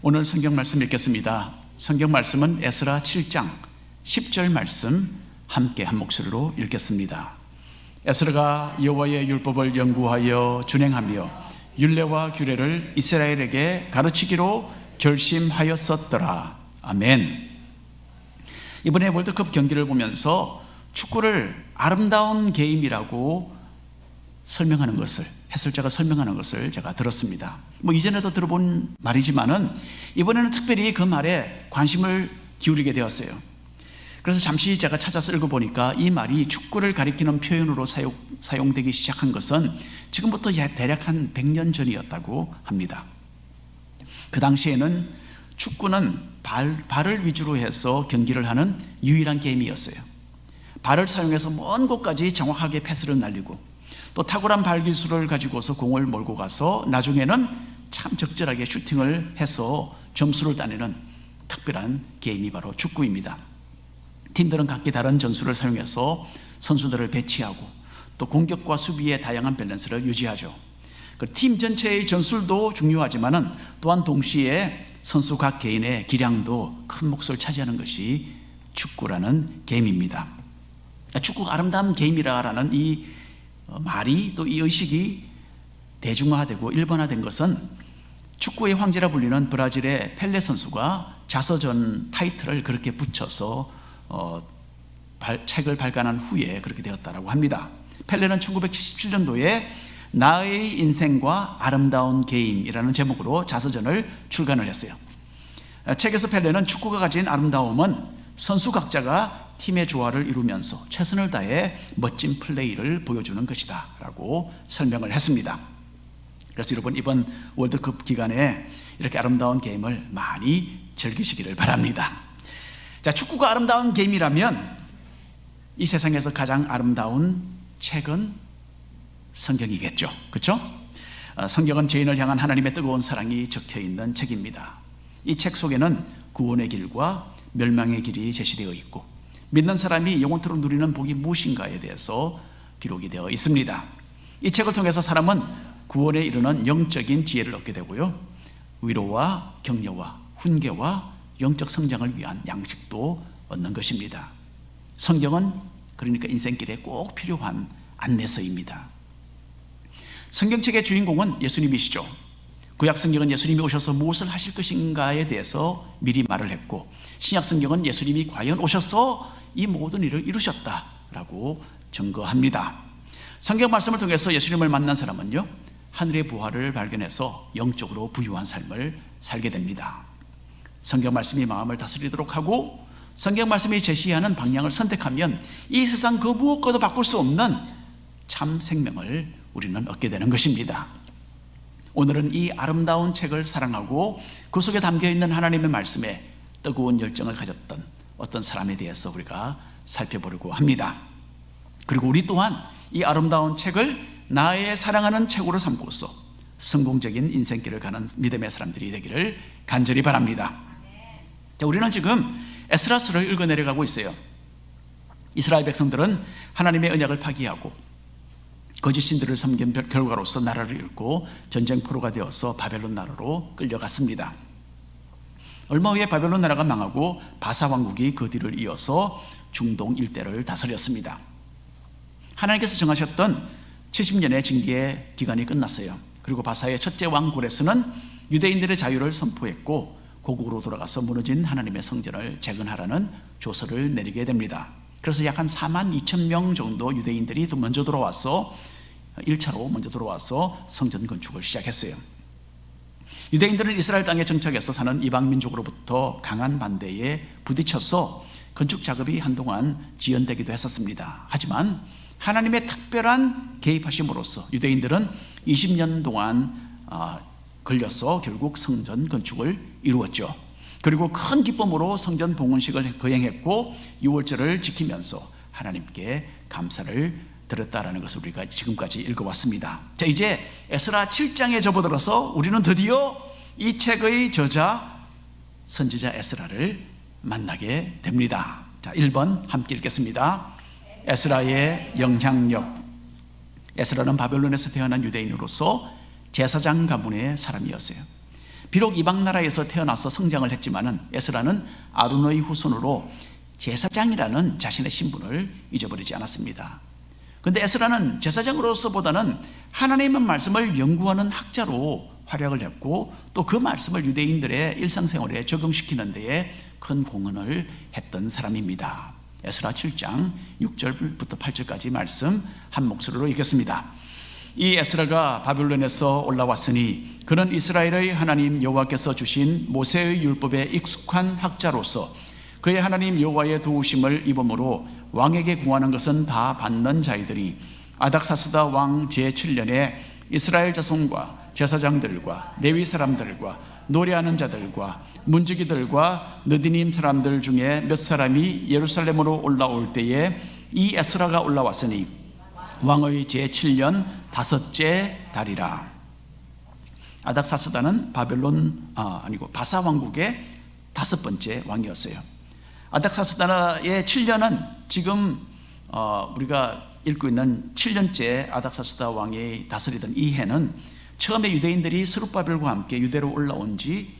오늘 성경 말씀 읽겠습니다. 성경 말씀은 에스라 7장 10절 말씀 함께 한 목소리로 읽겠습니다. 에스라가 여호와의 율법을 연구하여 준행하며 율례와 규례를 이스라엘에게 가르치기로 결심하였었더라. 아멘. 이번에 월드컵 경기를 보면서 축구를 아름다운 게임이라고 설명하는 것을, 해설자가 설명하는 것을 제가 들었습니다. 이전에도 들어본 말이지만은 이번에는 특별히 그 말에 관심을 기울이게 되었어요. 그래서 잠시 제가 찾아서 읽어보니까 이 말이 축구를 가리키는 표현으로 사용되기 시작한 것은 지금부터 대략 한 100년 전이었다고 합니다. 그 당시에는 축구는 발을 위주로 해서 경기를 하는 유일한 게임이었어요. 발을 사용해서 먼 곳까지 정확하게 패스를 날리고 또 탁월한 발 기술을 가지고서 공을 몰고 가서 나중에는 참 적절하게 슈팅을 해서 점수를 따내는 특별한 게임이 바로 축구입니다. 팀들은 각기 다른 전술을 사용해서 선수들을 배치하고 또 공격과 수비의 다양한 밸런스를 유지하죠. 팀 전체의 전술도 중요하지만은 또한 동시에 선수 각 개인의 기량도 큰 몫을 차지하는 것이 축구라는 게임입니다. 축구가 아름다운 게임이라는 이 말이, 또 이 의식이 대중화되고 일반화된 것은 축구의 황제라 불리는 브라질의 펠레 선수가 자서전 타이틀을 그렇게 붙여서 책을 발간한 후에 그렇게 되었다고 합니다. 펠레는 1977년도에 나의 인생과 아름다운 게임이라는 제목으로 자서전을 출간을 했어요. 책에서 펠레는 축구가 가진 아름다움은 선수 각자가 팀의 조화를 이루면서 최선을 다해 멋진 플레이를 보여주는 것이다 라고 설명을 했습니다. 그래서 여러분, 이번 월드컵 기간에 이렇게 아름다운 게임을 많이 즐기시기를 바랍니다. 자, 축구가 아름다운 게임이라면 이 세상에서 가장 아름다운 책은 성경이겠죠. 그렇죠? 성경은 죄인을 향한 하나님의 뜨거운 사랑이 적혀있는 책입니다. 이 책 속에는 구원의 길과 멸망의 길이 제시되어 있고 믿는 사람이 영원토록 누리는 복이 무엇인가에 대해서 기록이 되어 있습니다. 이 책을 통해서 사람은 구원에 이르는 영적인 지혜를 얻게 되고요, 위로와 격려와 훈계와 영적 성장을 위한 양식도 얻는 것입니다. 성경은 그러니까 인생길에 꼭 필요한 안내서입니다. 성경책의 주인공은 예수님이시죠. 구약 성경은 예수님이 오셔서 무엇을 하실 것인가에 대해서 미리 말을 했고, 신약 성경은 예수님이 과연 오셔서 이 모든 일을 이루셨다라고 증거합니다. 성경 말씀을 통해서 예수님을 만난 사람은요, 하늘의 부활을 발견해서 영적으로 부유한 삶을 살게 됩니다. 성경 말씀이 마음을 다스리도록 하고 성경 말씀이 제시하는 방향을 선택하면 이 세상 그 무엇과도 바꿀 수 없는 참 생명을 우리는 얻게 되는 것입니다. 오늘은 이 아름다운 책을 사랑하고 그 속에 담겨있는 하나님의 말씀에 뜨거운 열정을 가졌던 어떤 사람에 대해서 우리가 살펴보려고 합니다. 그리고 우리 또한 이 아름다운 책을 나의 사랑하는 책으로 삼고서 성공적인 인생길을 가는 믿음의 사람들이 되기를 간절히 바랍니다. 자, 우리는 지금 에스라서를 읽어내려가고 있어요. 이스라엘 백성들은 하나님의 언약을 파기하고 거짓 신들을 섬긴 결과로서 나라를 잃고 전쟁 포로가 되어서 바벨론 나라로 끌려갔습니다. 얼마 후에 바벨론 나라가 망하고 바사 왕국이 그 뒤를 이어서 중동 일대를 다스렸습니다. 하나님께서 정하셨던 70년의 징계의 기간이 끝났어요. 그리고 바사의 첫째 왕 고레스는 유대인들의 자유를 선포했고 고국으로 돌아가서 무너진 하나님의 성전을 재건하라는 조서를 내리게 됩니다. 그래서 약 한 4만 2천 명 정도 유대인들이 먼저 돌아와서 1차로 먼저 돌아와서 성전 건축을 시작했어요. 유대인들은 이스라엘 땅에 정착해서 사는 이방 민족으로부터 강한 반대에 부딪혀서 건축 작업이 한동안 지연되기도 했었습니다. 하지만 하나님의 특별한 개입하심으로써 유대인들은 20년 동안 걸려서 결국 성전 건축을 이루었죠. 그리고 큰 기쁨으로 성전 봉헌식을 거행했고 유월절을 지키면서 하나님께 감사를 드렸다라는 것을 우리가 지금까지 읽어왔습니다. 자, 이제 에스라 7장에 접어들어서 우리는 드디어 이 책의 저자 선지자 에스라를 만나게 됩니다. 자, 1번 함께 읽겠습니다. 에스라의 영향력. 에스라는 바벨론에서 태어난 유대인으로서 제사장 가문의 사람이었어요. 비록 이방 나라에서 태어나서 성장을 했지만은 에스라는 아론의 후손으로 제사장이라는 자신의 신분을 잊어버리지 않았습니다. 그런데 에스라는 제사장으로서보다는 하나님의 말씀을 연구하는 학자로 활약을 했고, 또 그 말씀을 유대인들의 일상생활에 적용시키는 데에 큰 공헌을 했던 사람입니다. 에스라 7장 6절부터 8절까지 말씀 한 목소리로 읽겠습니다. 이 에스라가 바벨론에서 올라왔으니 그는 이스라엘의 하나님 여호와께서 주신 모세의 율법에 익숙한 학자로서 그의 하나님 여호와의 도우심을 입음으로 왕에게 구하는 것은 다 받는 자이들이 아닥사스다 왕 제7년에 이스라엘 자손과 제사장들과 레위 사람들과 노래하는 자들과 문지기들과 느디님 사람들 중에 몇 사람이 예루살렘으로 올라올 때에 이 에스라가 올라왔으니 왕의 제7년 다섯째 달이라. 아닥사스다는 바사 왕국의 5번째 왕이었어요. 아닥사스다의 7년은 지금 우리가 읽고 있는 7년째 아닥사스다 왕이 다스리던 이 해는 처음에 유대인들이 스룹바벨과 함께 유대로 올라온 지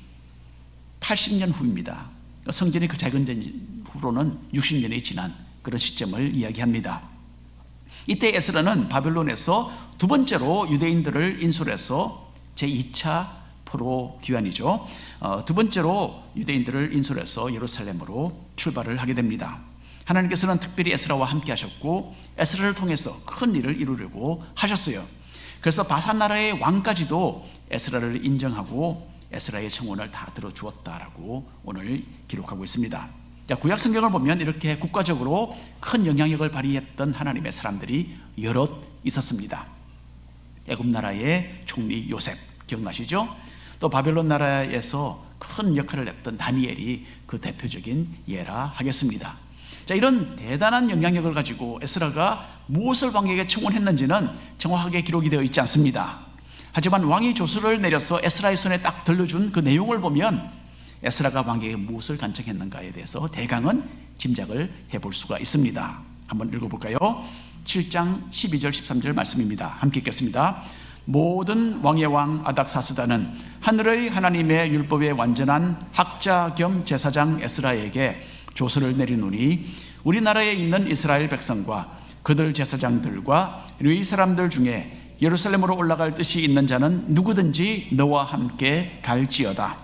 80년 후입니다. 성전이 그 재건된 후로는 60년이 지난 그런 시점을 이야기합니다. 이때 에스라는 바벨론에서 두 번째로 유대인들을 인솔해서 제2차 포로 귀환이죠. 두 번째로 유대인들을 인솔해서 예루살렘으로 출발을 하게 됩니다. 하나님께서는 특별히 에스라와 함께 하셨고 에스라를 통해서 큰 일을 이루려고 하셨어요. 그래서 바산 나라의 왕까지도 에스라를 인정하고 에스라의 청혼을 다 들어주었다라고 오늘 기록하고 있습니다. 자, 구약 성경을 보면 이렇게 국가적으로 큰 영향력을 발휘했던 하나님의 사람들이 여럿 있었습니다. 애굽 나라의 총리 요셉 기억나시죠? 또 바벨론 나라에서 큰 역할을 했던 다니엘이 그 대표적인 예라 하겠습니다. 자, 이런 대단한 영향력을 가지고 에스라가 무엇을 왕에게 청혼했는지는 정확하게 기록이 되어 있지 않습니다. 하지만 왕이 조서를 내려서 에스라의 손에 딱 들려준 그 내용을 보면 에스라가 왕에게 무엇을 간청했는가에 대해서 대강은 짐작을 해볼 수가 있습니다. 한번 읽어볼까요? 7장 12절 13절 말씀입니다. 함께 읽겠습니다. 모든 왕의 왕 아닥사스다는 하늘의 하나님의 율법에 완전한 학자 겸 제사장 에스라에게 조서를 내리노니 우리나라에 있는 이스라엘 백성과 그들 제사장들과 레위 사람들 중에 예루살렘으로 올라갈 뜻이 있는 자는 누구든지 너와 함께 갈지어다.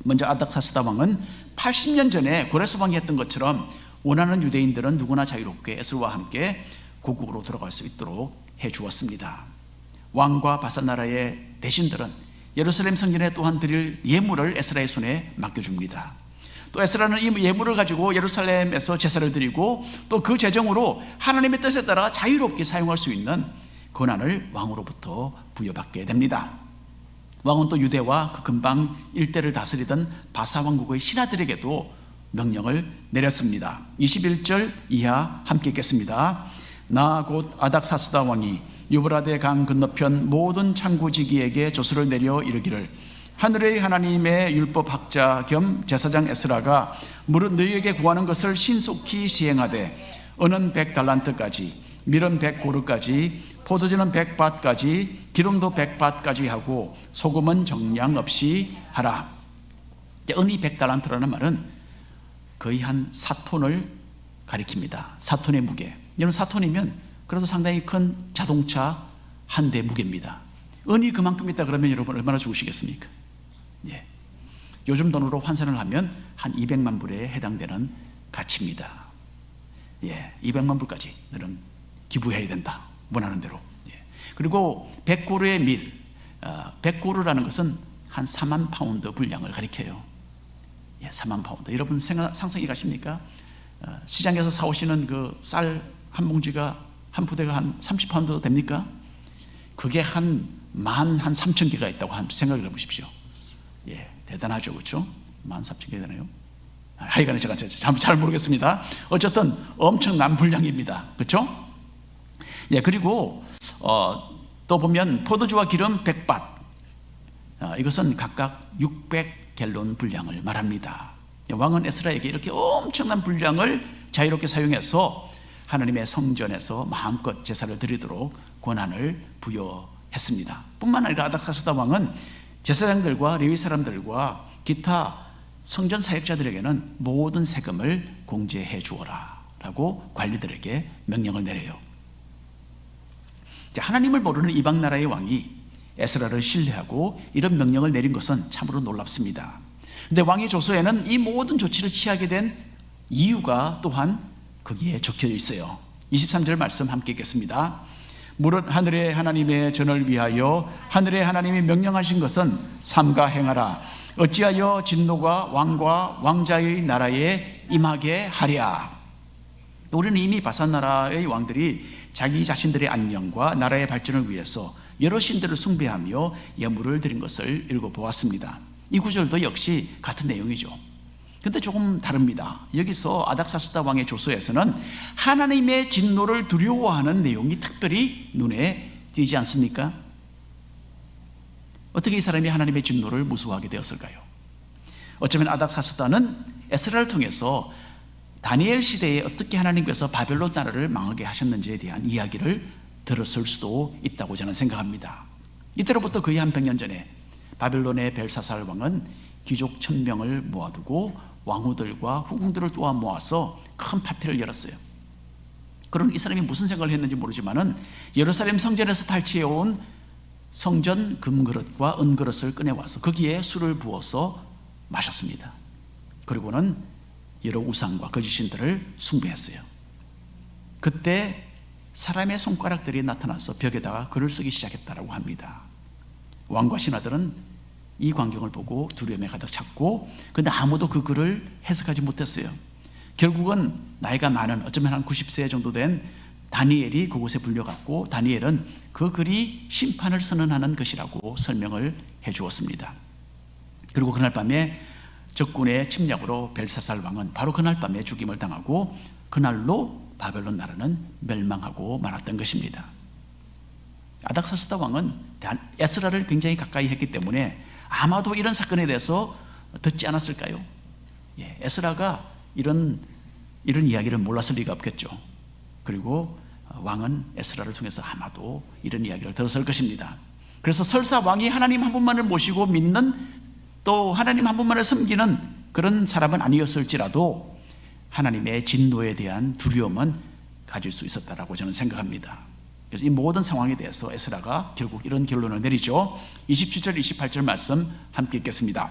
먼저 아닥사스다 왕은 80년 전에 고레스 왕이 했던 것처럼 원하는 유대인들은 누구나 자유롭게 에스라와 함께 고국으로 들어갈 수 있도록 해 주었습니다. 왕과 바산 나라의 대신들은 예루살렘 성전에 또한 드릴 예물을 에스라의 손에 맡겨줍니다. 또 에스라는 이 예물을 가지고 예루살렘에서 제사를 드리고 또 그 재정으로 하나님의 뜻에 따라 자유롭게 사용할 수 있는 권한을 왕으로부터 부여받게 됩니다. 왕은 또 유대와 그 근방 일대를 다스리던 바사 왕국의 신하들에게도 명령을 내렸습니다. 21절 이하 함께 읽겠습니다. 나 곧 아닥사스다 왕이 유브라데 강 건너편 모든 창구지기에게 조서를 내려 이르기를 하늘의 하나님의 율법학자 겸 제사장 에스라가 무릇 너희에게 구하는 것을 신속히 시행하되 은은 100달란트까지 밀은 100고르까지 포도주는 100밭까지 기름도 100밭까지 하고 소금은 정량 없이 하라. 은이 100달란트라는 말은 거의 한 4톤을 가리킵니다. 4톤의 무게. 여러분 4톤이면 그래도 상당히 큰 자동차 한 대 무게입니다. 은이 그만큼 있다 그러면 여러분 얼마나 좋으시겠습니까? 예. 요즘 돈으로 환산을 하면 한 200만 불에 해당되는 가치입니다. 예, 200만 불까지 너는 기부해야 된다. 원하는 대로. 예. 그리고 100고르의 밀, 100고르라는 것은 한 4만 파운드 분량을 가리켜요. 예, 4만 파운드. 여러분 상상이 가십니까? 시장에서 사오시는 그 쌀 한 봉지가 한 부대가 한 30파운드 됩니까? 그게 한 13,000개가 있다고 생각을 해보십시오. 예, 대단하죠, 그렇죠? 13,000개 되나요? 하여간에 제가 잘 모르겠습니다. 어쨌든 엄청난 분량입니다, 그렇죠? 예, 그리고 또 보면 포도주와 기름 100밭, 이것은 각각 600갤론 분량을 말합니다. 왕은 에스라에게 이렇게 엄청난 분량을 자유롭게 사용해서 하나님의 성전에서 마음껏 제사를 드리도록 권한을 부여했습니다. 뿐만 아니라 아닥사스다 왕은 제사장들과 레위 사람들과 기타 성전 사역자들에게는 모든 세금을 공제해 주어라 라고 관리들에게 명령을 내려요. 하나님을 모르는 이방 나라의 왕이 에스라를 신뢰하고 이런 명령을 내린 것은 참으로 놀랍습니다. 그런데 왕의 조서에는 이 모든 조치를 취하게 된 이유가 또한 거기에 적혀 있어요. 23절 말씀 함께 읽겠습니다. 무릇 하늘의 하나님의 전을 위하여 하늘의 하나님이 명령하신 것은 삼가 행하라. 어찌하여 진노가 왕과 왕자의 나라에 임하게 하랴. 우리는 이미 바산 나라의 왕들이 자기 자신들의 안녕과 나라의 발전을 위해서 여러 신들을 숭배하며 예물을 드린 것을 읽어보았습니다. 이 구절도 역시 같은 내용이죠. 근데 조금 다릅니다. 여기서 아닥사스다 왕의 조서에서는 하나님의 진노를 두려워하는 내용이 특별히 눈에 띄지 않습니까? 어떻게 이 사람이 하나님의 진노를 무서워하게 되었을까요? 어쩌면 아닥사스다는 에스라를 통해서 다니엘 시대에 어떻게 하나님께서 바벨론 나라를 망하게 하셨는지에 대한 이야기를 들었을 수도 있다고 저는 생각합니다. 이때로부터 거의 한 100년 전에 바벨론의 벨사살 왕은 귀족 1000명을 모아두고 왕후들과 후궁들을 또한 모아서 큰 파티를 열었어요. 그런 이 사람이 무슨 생각을 했는지 모르지만은 예루살렘 성전에서 탈취해온 성전 금그릇과 은그릇을 꺼내와서 거기에 술을 부어서 마셨습니다. 그리고는 여러 우상과 거짓신들을 숭배했어요. 그때 사람의 손가락들이 나타나서 벽에다가 글을 쓰기 시작했다고 합니다. 왕과 신하들은 이 광경을 보고 두려움에 가득 찼고, 그런데 아무도 그 글을 해석하지 못했어요. 결국은 나이가 많은, 어쩌면 한 90세 정도 된 다니엘이 그곳에 불려갔고, 다니엘은 그 글이 심판을 선언하는 것이라고 설명을 해 주었습니다. 그리고 그날 밤에 적군의 침략으로 벨사살 왕은 바로 그날 밤에 죽임을 당하고, 그날로 바벨론 나라는 멸망하고 말았던 것입니다. 아닥사스다 왕은 에스라를 굉장히 가까이 했기 때문에 아마도 이런 사건에 대해서 듣지 않았을까요? 에스라가 이런 이야기를 몰랐을 리가 없겠죠. 그리고 왕은 에스라를 통해서 아마도 이런 이야기를 들었을 것입니다. 그래서 설사 왕이 하나님 한 분만을 모시고 믿는, 또 하나님 한 분만을 섬기는 그런 사람은 아니었을지라도 하나님의 진노에 대한 두려움은 가질 수 있었다라고 저는 생각합니다. 그래서 이 모든 상황에 대해서 에스라가 결국 이런 결론을 내리죠. 27절 28절 말씀 함께 읽겠습니다.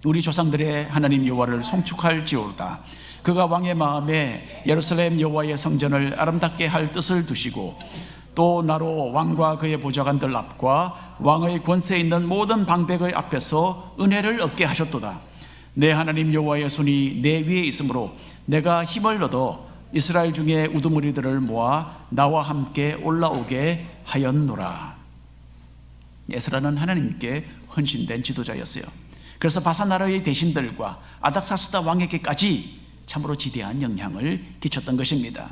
우리 조상들의 하나님 여호와를 송축할지어다. 그가 왕의 마음에 예루살렘 여호와의 성전을 아름답게 할 뜻을 두시고, 또 나로 왕과 그의 보좌관들 앞과 왕의 권세에 있는 모든 방백의 앞에서 은혜를 얻게 하셨도다. 내 하나님 여호와의 손이 내 위에 있으므로 내가 힘을 얻어 이스라엘 중에 우두머리들을 모아 나와 함께 올라오게 하였노라. 에스라는 하나님께 헌신된 지도자였어요. 그래서 바산 나라의 대신들과 아닥사스다 왕에게까지 참으로 지대한 영향을 끼쳤던 것입니다.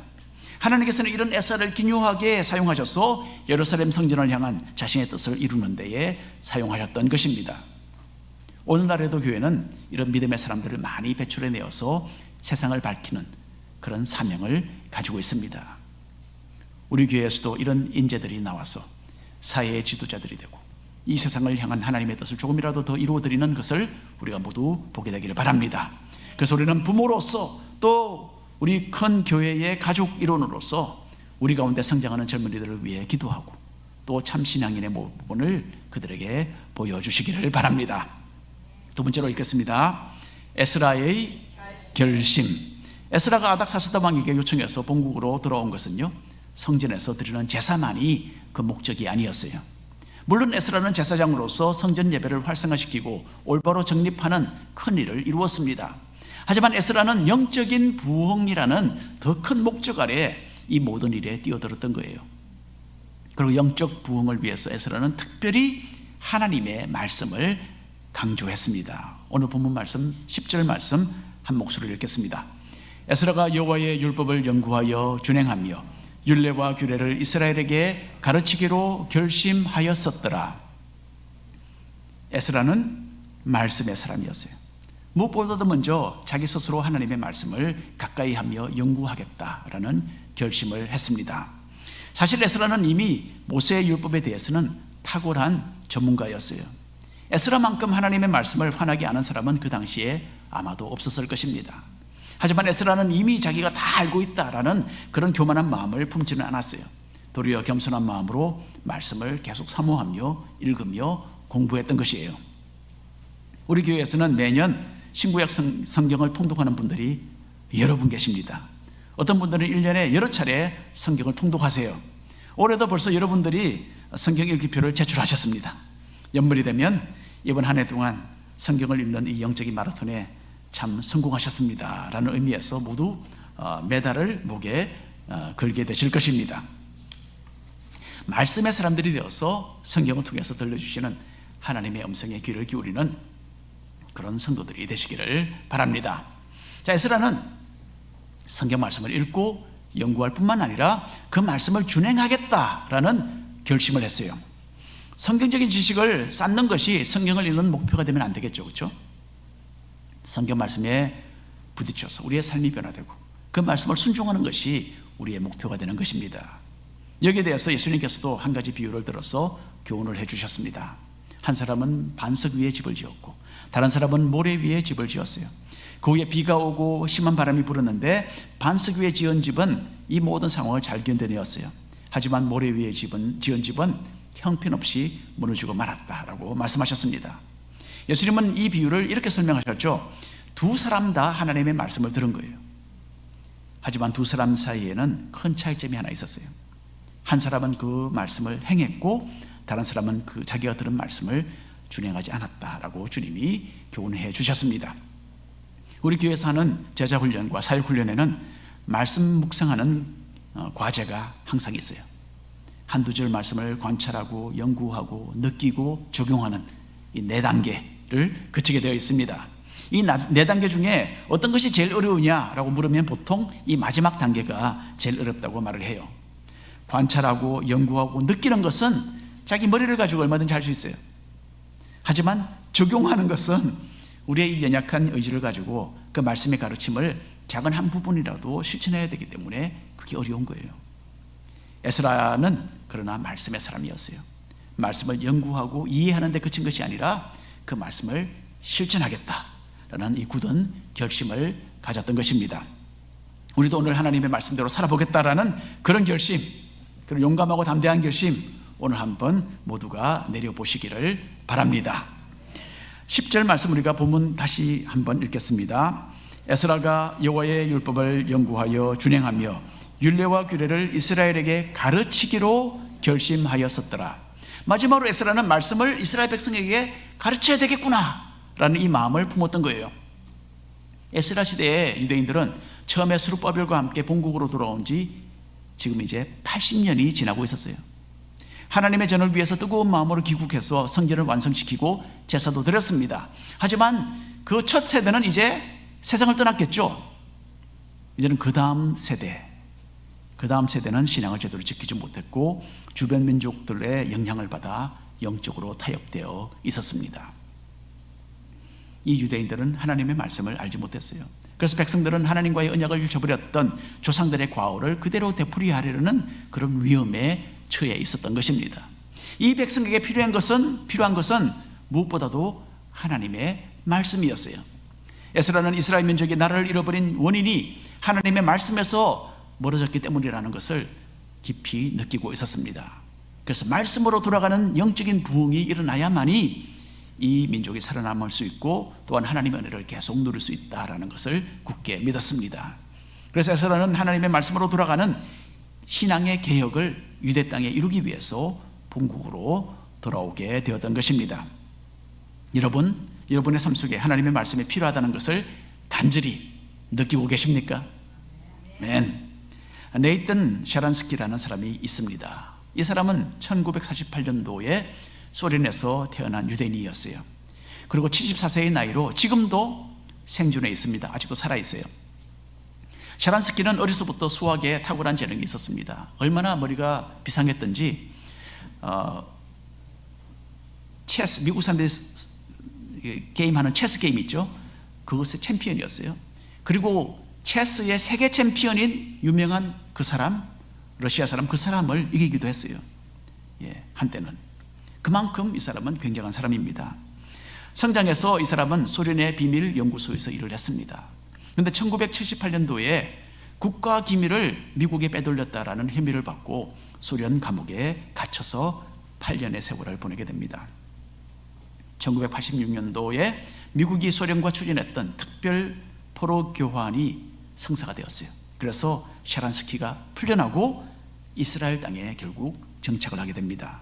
하나님께서는 이런 에스라를 기묘하게 사용하셔서 예루살렘 성전을 향한 자신의 뜻을 이루는 데에 사용하셨던 것입니다. 오늘날에도 교회는 이런 믿음의 사람들을 많이 배출해내어서 세상을 밝히는 그런 사명을 가지고 있습니다. 우리 교회에서도 이런 인재들이 나와서 사회의 지도자들이 되고 이 세상을 향한 하나님의 뜻을 조금이라도 더 이루어드리는 것을 우리가 모두 보게 되기를 바랍니다. 그래서 우리는 부모로서, 또 우리 큰 교회의 가족 일원으로서 우리 가운데 성장하는 젊은이들을 위해 기도하고, 또 참 신앙인의 모범을 그들에게 보여주시기를 바랍니다. 두 번째로 읽겠습니다. 에스라의 결심. 에스라가 아닥사스다 왕에게 요청해서 본국으로 돌아온 것은요, 성전에서 드리는 제사만이 그 목적이 아니었어요. 물론 에스라는 제사장으로서 성전 예배를 활성화시키고 올바로 정립하는 큰 일을 이루었습니다. 하지만 에스라는 영적인 부흥이라는 더 큰 목적 아래 이 모든 일에 뛰어들었던 거예요. 그리고 영적 부흥을 위해서 에스라는 특별히 하나님의 말씀을 강조했습니다. 오늘 본문 말씀 10절 말씀 한 목소리로 읽겠습니다. 에스라가 여호와의 율법을 연구하여 준행하며 율례와 규례를 이스라엘에게 가르치기로 결심하였었더라. 에스라는 말씀의 사람이었어요. 무엇보다도 먼저 자기 스스로 하나님의 말씀을 가까이 하며 연구하겠다라는 결심을 했습니다. 사실 에스라는 이미 모세의 율법에 대해서는 탁월한 전문가였어요. 에스라만큼 하나님의 말씀을 환하게 아는 사람은 그 당시에 아마도 없었을 것입니다. 하지만 에스라는 이미 자기가 다 알고 있다라는 그런 교만한 마음을 품지는 않았어요. 도리어 겸손한 마음으로 말씀을 계속 사모하며 읽으며 공부했던 것이에요. 우리 교회에서는 매년 신구약 성경을 통독하는 분들이 여러 분 계십니다. 어떤 분들은 1년에 여러 차례 성경을 통독하세요. 올해도 벌써 여러분들이 성경 읽기표를 제출하셨습니다. 연말이 되면 이번 한 해 동안 성경을 읽는 이 영적인 마라톤에 참 성공하셨습니다 라는 의미에서 모두 메달을 목에 걸게 되실 것입니다. 말씀의 사람들이 되어서 성경을 통해서 들려주시는 하나님의 음성에 귀를 기울이는 그런 성도들이 되시기를 바랍니다. 자, 에스라는 성경 말씀을 읽고 연구할 뿐만 아니라 그 말씀을 준행하겠다라는 결심을 했어요. 성경적인 지식을 쌓는 것이 성경을 읽는 목표가 되면 안 되겠죠, 그렇죠? 성경 말씀에 부딪혀서 우리의 삶이 변화되고 그 말씀을 순종하는 것이 우리의 목표가 되는 것입니다. 여기에 대해서 예수님께서도 한 가지 비유를 들어서 교훈을 해주셨습니다. 한 사람은 반석 위에 집을 지었고 다른 사람은 모래 위에 집을 지었어요. 그 위에 비가 오고 심한 바람이 불었는데 반석 위에 지은 집은 이 모든 상황을 잘 견뎌내었어요. 하지만 모래 위에 지은 집은 형편없이 무너지고 말았다라고 말씀하셨습니다. 예수님은 이 비유를 이렇게 설명하셨죠. 두 사람 다 하나님의 말씀을 들은 거예요. 하지만 두 사람 사이에는 큰 차이점이 하나 있었어요. 한 사람은 그 말씀을 행했고 다른 사람은 그 자기가 들은 말씀을 준행하지 않았다라고 주님이 교훈해 주셨습니다. 우리 교회에서 하는 제자훈련과 사역훈련에는 말씀 묵상하는 과제가 항상 있어요. 한두 줄 말씀을 관찰하고 연구하고 느끼고 적용하는 이 4단계를 거치게 되어 있습니다. 이 4단계 중에 어떤 것이 제일 어려우냐라고 물으면 보통 이 마지막 단계가 제일 어렵다고 말을 해요. 관찰하고 연구하고 느끼는 것은 자기 머리를 가지고 얼마든지 할 수 있어요. 하지만 적용하는 것은 우리의 이 연약한 의지를 가지고 그 말씀의 가르침을 작은 한 부분이라도 실천해야 되기 때문에 그게 어려운 거예요. 에스라는 그러나 말씀의 사람이었어요. 말씀을 연구하고 이해하는 데 그친 것이 아니라 그 말씀을 실천하겠다라는 이 굳은 결심을 가졌던 것입니다. 우리도 오늘 하나님의 말씀대로 살아보겠다라는 그런 결심, 그런 용감하고 담대한 결심 오늘 한번 모두가 내려보시기를 바랍니다. 10절 말씀 우리가 본문 다시 한번 읽겠습니다. 에스라가 여호와의 율법을 연구하여 준행하며 율례와 규례를 이스라엘에게 가르치기로 결심하였었더라. 마지막으로 에스라는 말씀을 이스라엘 백성에게 가르쳐야 되겠구나 라는 이 마음을 품었던 거예요. 에스라 시대의 유대인들은 처음에 스룹바벨과 함께 본국으로 돌아온 지 지금 이제 80년이 지나고 있었어요. 하나님의 전을 위해서 뜨거운 마음으로 귀국해서 성전을 완성시키고 제사도 드렸습니다. 하지만 그 첫 세대는 이제 세상을 떠났겠죠. 이제는 그 다음 세대는 신앙을 제대로 지키지 못했고 주변 민족들의 영향을 받아 영적으로 타협되어 있었습니다. 이 유대인들은 하나님의 말씀을 알지 못했어요. 그래서 백성들은 하나님과의 언약을 저버렸던 조상들의 과오를 그대로 되풀이하려는 그런 위험에 처해 있었던 것입니다. 이 백성에게 필요한 것은 무엇보다도 하나님의 말씀이었어요. 에스라는 이스라엘 민족이 나라를 잃어버린 원인이 하나님의 말씀에서 멀어졌기 때문이라는 것을 깊이 느끼고 있었습니다. 그래서 말씀으로 돌아가는 영적인 부흥이 일어나야만이 이 민족이 살아남을 수 있고 또한 하나님의 은혜를 계속 누릴 수 있다라는 것을 굳게 믿었습니다. 그래서 에스라는 하나님의 말씀으로 돌아가는 신앙의 개혁을 유대 땅에 이루기 위해서 본국으로 돌아오게 되었던 것입니다. 여러분의 삶 속에 하나님의 말씀이 필요하다는 것을 간절히 느끼고 계십니까? 아멘. 네이튼 샤란스키라는 사람이 있습니다. 이 사람은 1948년도에 소련에서 태어난 유대인이었어요. 그리고 74세의 나이로 지금도 생존해 있습니다. 아직도 살아있어요. 샤란스키는 어려서부터 수학에 탁월한 재능이 있었습니다. 얼마나 머리가 비상했던지 미국 사람들이 게임하는 체스 게임 있죠? 그것의 챔피언이었어요. 그리고 체스의 세계 챔피언인 유명한 그 사람, 러시아 사람, 그 사람을 이기기도 했어요. 한때는. 그만큼 이 사람은 굉장한 사람입니다. 성장해서 이 사람은 소련의 비밀 연구소에서 일을 했습니다. 그런데 1978년도에 국가 기밀을 미국에 빼돌렸다라는 혐의를 받고 소련 감옥에 갇혀서 8년의 세월을 보내게 됩니다. 1986년도에 미국이 소련과 추진했던 특별 포로 교환이 성사가 되었어요. 그래서 샤란스키가 풀려나고 이스라엘 땅에 결국 정착을 하게 됩니다.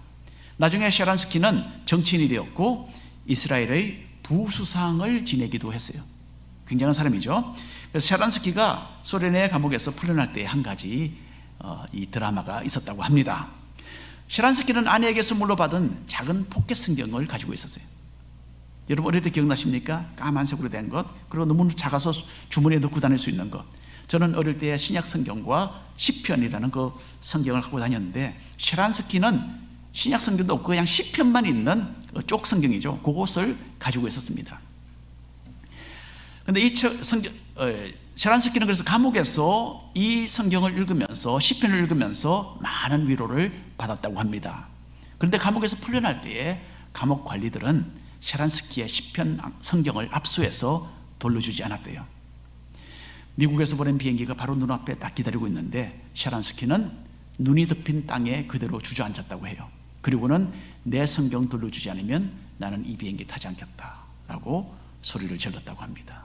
나중에 샤란스키는 정치인이 되었고 이스라엘의 부수상을 지내기도 했어요. 굉장한 사람이죠. 그래서 샤란스키가 소련의 감옥에서 풀려날 때 한 가지 이 드라마가 있었다고 합니다. 샤란스키는 아내에게 선물로 받은 작은 포켓 성경을 가지고 있었어요. 여러분 어릴 때 기억나십니까? 까만색으로 된 것, 그리고 너무 작아서 주머니에 넣고 다닐 수 있는 것. 저는 어릴 때 신약 성경과 시편이라는 그 성경을 갖고 다녔는데, 샤란스키는 신약 성경도 없고 그냥 시편만 있는 쪽 성경이죠. 그것을 가지고 있었습니다. 그런데 샤란스키는 그래서 감옥에서 이 성경을 읽으면서 시편을 읽으면서 많은 위로를 받았다고 합니다. 그런데 감옥에서 풀려날 때에 감옥 관리들은 샤란스키의 시편 성경을 압수해서 돌려주지 않았대요. 미국에서 보낸 비행기가 바로 눈앞에 딱 기다리고 있는데 샤란스키는 눈이 덮인 땅에 그대로 주저앉았다고 해요. 그리고는 내 성경 돌려주지 않으면 나는 이 비행기 타지 않겠다라고 소리를 질렀다고 합니다.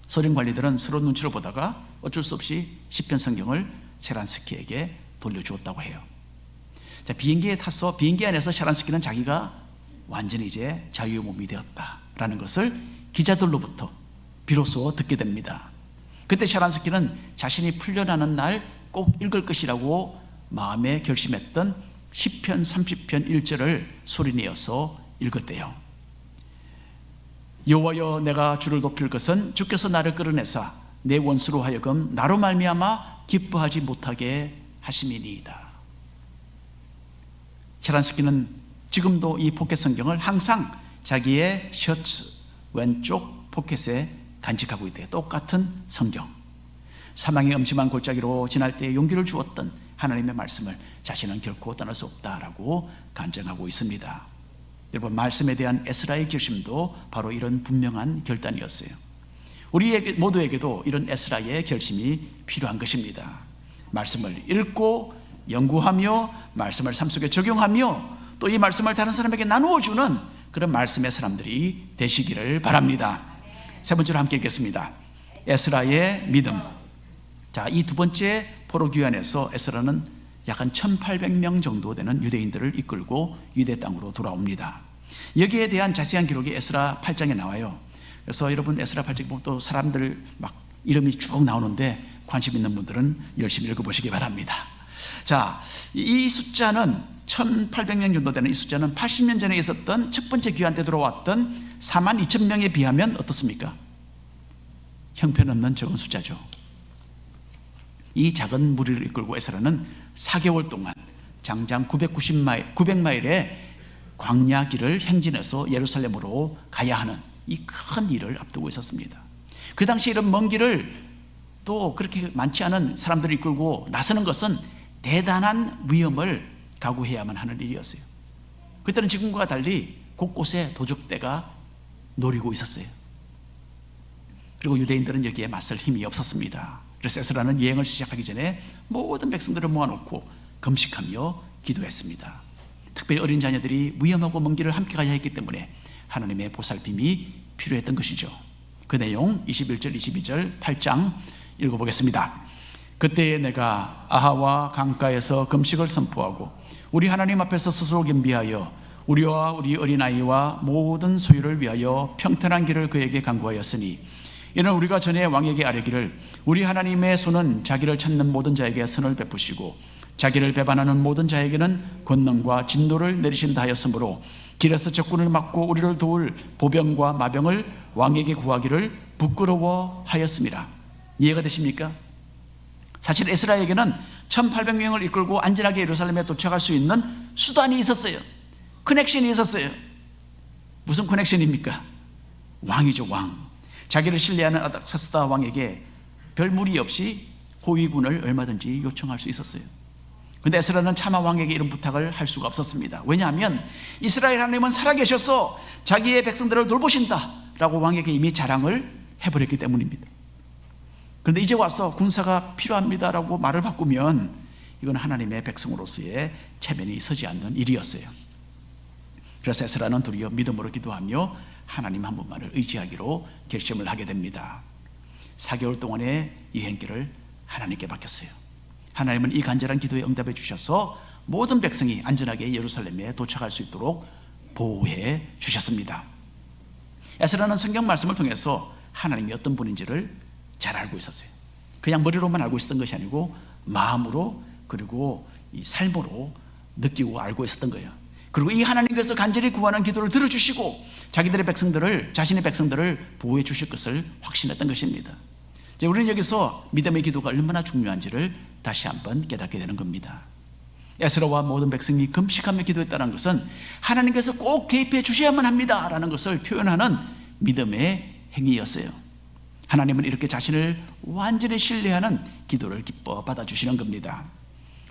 소련 관리들은 서로 눈치를 보다가 어쩔 수 없이 시편 성경을 샤란스키에게 돌려주었다고 해요. 자, 비행기에 타서 비행기 안에서 샤란스키는 자기가 완전히 이제 자유의 몸이 되었다라는 것을 기자들로부터 비로소 듣게 됩니다. 그때 샤란스키는 자신이 풀려나는 날 꼭 읽을 것이라고 마음에 결심했던 시편 30편 1절을 소리내어서 읽었대요. 여호와여, 내가 주를 높일 것은 주께서 나를 끌어내사 내 원수로 하여금 나로 말미암아 기뻐하지 못하게 하심이니이다. 샤란스키는 지금도 이 포켓 성경을 항상 자기의 셔츠 왼쪽 포켓에 간직하고 있대요. 똑같은 성경. 사망의 음침한 골짜기로 지날 때 용기를 주었던 하나님의 말씀을 자신은 결코 떠날 수 없다라고 간증하고 있습니다. 여러분, 말씀에 대한 에스라의 결심도 바로 이런 분명한 결단이었어요. 우리 모두에게도 이런 에스라의 결심이 필요한 것입니다. 말씀을 읽고 연구하며 말씀을 삶 속에 적용하며 또 이 말씀을 다른 사람에게 나누어 주는 그런 말씀의 사람들이 되시기를 바랍니다. 세 번째로 함께 읽겠습니다. 에스라의 믿음. 자, 이 두 번째 포로 귀환에서 에스라는 약 한 1800명 정도 되는 유대인들을 이끌고 유대 땅으로 돌아옵니다. 여기에 대한 자세한 기록이 에스라 8장에 나와요. 그래서 여러분 에스라 8장 보면 또 사람들 막 이름이 쭉 나오는데 관심 있는 분들은 열심히 읽어보시기 바랍니다. 자, 이 숫자는 1800명 정도 되는 이 숫자는 80년 전에 있었던 첫 번째 귀환 때 들어왔던 42,000명에 비하면 어떻습니까? 형편없는 적은 숫자죠. 이 작은 무리를 이끌고 에스라는 4개월 동안 장장 900마일의 광야 길을 행진해서 예루살렘으로 가야 하는 이 큰 일을 앞두고 있었습니다. 그 당시 이런 먼 길을 또 그렇게 많지 않은 사람들이 이끌고 나서는 것은 대단한 위험을 각오해야만 하는 일이었어요. 그때는 지금과 달리 곳곳에 도적대가 노리고 있었어요. 그리고 유대인들은 여기에 맞설 힘이 없었습니다. 그래서 에스라는 여행을 시작하기 전에 모든 백성들을 모아놓고 금식하며 기도했습니다. 특별히 어린 자녀들이 위험하고 먼 길을 함께 가야 했기 때문에 하나님의 보살핌이 필요했던 것이죠. 그 내용 21절 22절 8장 읽어보겠습니다. 그때에 내가 아하와 강가에서 금식을 선포하고 우리 하나님 앞에서 스스로 겸비하여 우리와 우리 어린아이와 모든 소유를 위하여 평탄한 길을 그에게 간구하였으니 이는 우리가 전에 왕에게 아뢰기를 우리 하나님의 손은 자기를 찾는 모든 자에게 선을 베푸시고 자기를 배반하는 모든 자에게는 권능과 진노를 내리신다 하였으므로 길에서 적군을 막고 우리를 도울 보병과 마병을 왕에게 구하기를 부끄러워하였습니다. 이해가 되십니까? 사실 에스라에게는 1800명을 이끌고 안전하게 예루살렘에 도착할 수 있는 수단이 있었어요. 커넥션이 있었어요. 무슨 커넥션입니까? 왕이죠, 왕. 자기를 신뢰하는 아닥사스다 왕에게 별 무리 없이 호위군을 얼마든지 요청할 수 있었어요. 그런데 에스라는 차마 왕에게 이런 부탁을 할 수가 없었습니다. 왜냐하면 이스라엘 하나님은 살아계셔서 자기의 백성들을 돌보신다 라고 왕에게 이미 자랑을 해버렸기 때문입니다. 그런데 이제 와서 군사가 필요합니다 라고 말을 바꾸면 이건 하나님의 백성으로서의 체면이 서지 않는 일이었어요. 그래서 에스라는 도리어 믿음으로 기도하며 하나님 한 분만을 의지하기로 결심을 하게 됩니다. 4개월 동안의 여행길을 하나님께 맡겼어요. 하나님은 이 간절한 기도에 응답해 주셔서 모든 백성이 안전하게 예루살렘에 도착할 수 있도록 보호해 주셨습니다. 에스라는 성경 말씀을 통해서 하나님이 어떤 분인지를 잘 알고 있었어요. 그냥 머리로만 알고 있었던 것이 아니고 마음으로 그리고 이 삶으로 느끼고 알고 있었던 거예요. 그리고 이 하나님께서 간절히 구하는 기도를 들어주시고 자기들의 백성들을, 자신의 백성들을 보호해 주실 것을 확신했던 것입니다. 우리는 여기서 믿음의 기도가 얼마나 중요한지를 다시 한번 깨닫게 되는 겁니다. 에스라와 모든 백성이 금식하며 기도했다는 것은 하나님께서 꼭 개입해 주셔야만 합니다 라는 것을 표현하는 믿음의 행위였어요. 하나님은 이렇게 자신을 완전히 신뢰하는 기도를 기뻐 받아주시는 겁니다.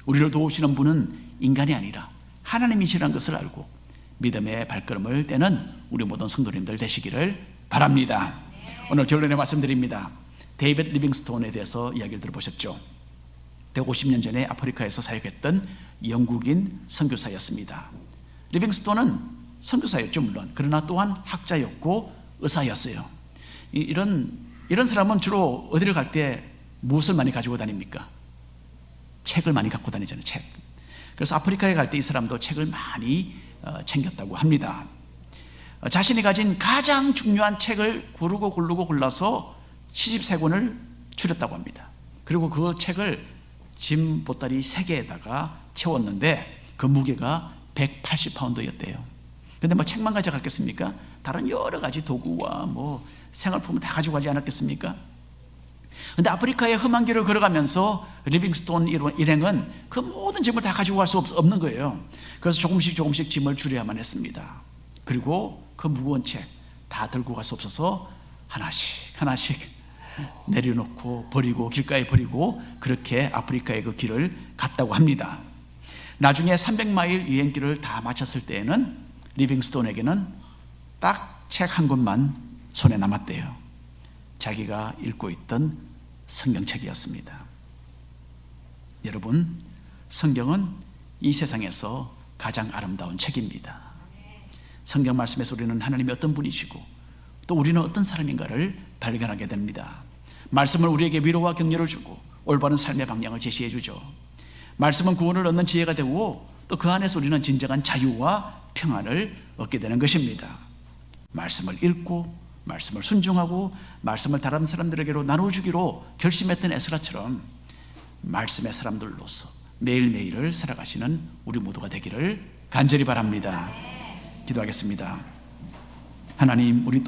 우리를 도우시는 분은 인간이 아니라 하나님이시라는 것을 알고 믿음의 발걸음을 떼는 우리 모든 성도님들 되시기를 바랍니다. 오늘 결론에 말씀드립니다. 데이빗 리빙스톤에 대해서 이야기를 들어보셨죠? 150년 전에 아프리카에서 사역했던 영국인 선교사였습니다. 리빙스톤은 선교사였죠, 물론. 그러나 또한 학자였고 의사였어요. 이런 사람은 주로 어디를 갈 때 무엇을 많이 가지고 다닙니까? 책을 많이 갖고 다니잖아요, 책. 그래서 아프리카에 갈 때 이 사람도 책을 많이 챙겼다고 합니다. 자신이 가진 가장 중요한 책을 고르고 골라서 73권을 추렸다고 합니다. 그리고 그 책을 짐 보따리 3개에다가 채웠는데 그 무게가 180파운드였대요. 그런데 뭐 책만 가져갔겠습니까? 다른 여러 가지 도구와 뭐 생활품을 다 가지고 가지 않았겠습니까? 그런데 아프리카의 험한 길을 걸어가면서 리빙스톤 일행은 그 모든 짐을 다 가지고 갈 수 없는 거예요. 그래서 조금씩 짐을 줄여야만 했습니다. 그리고 그 무거운 책 다 들고 갈 수 없어서 하나씩 내려놓고 버리고 길가에 버리고 그렇게 아프리카의 그 길을 갔다고 합니다. 나중에 300마일 여행길을 다 마쳤을 때에는 리빙스톤에게는 딱 책 한 권만 손에 남았대요. 자기가 읽고 있던 성경책이었습니다. 여러분, 성경은 이 세상에서 가장 아름다운 책입니다. 성경 말씀에서 우리는 하나님이 어떤 분이시고 또 우리는 어떤 사람인가를 발견하게 됩니다. 말씀은 우리에게 위로와 격려를 주고 올바른 삶의 방향을 제시해 주죠. 말씀은 구원을 얻는 지혜가 되고 또 그 안에서 우리는 진정한 자유와 평안을 얻게 되는 것입니다. 말씀을 읽고 말씀을 순종하고 말씀을 다른 사람들에게로 나눠주기로 결심했던 에스라처럼 말씀의 사람들로서 매일매일을 살아가시는 우리 모두가 되기를 간절히 바랍니다. 기도하겠습니다. 하나님, 우리 또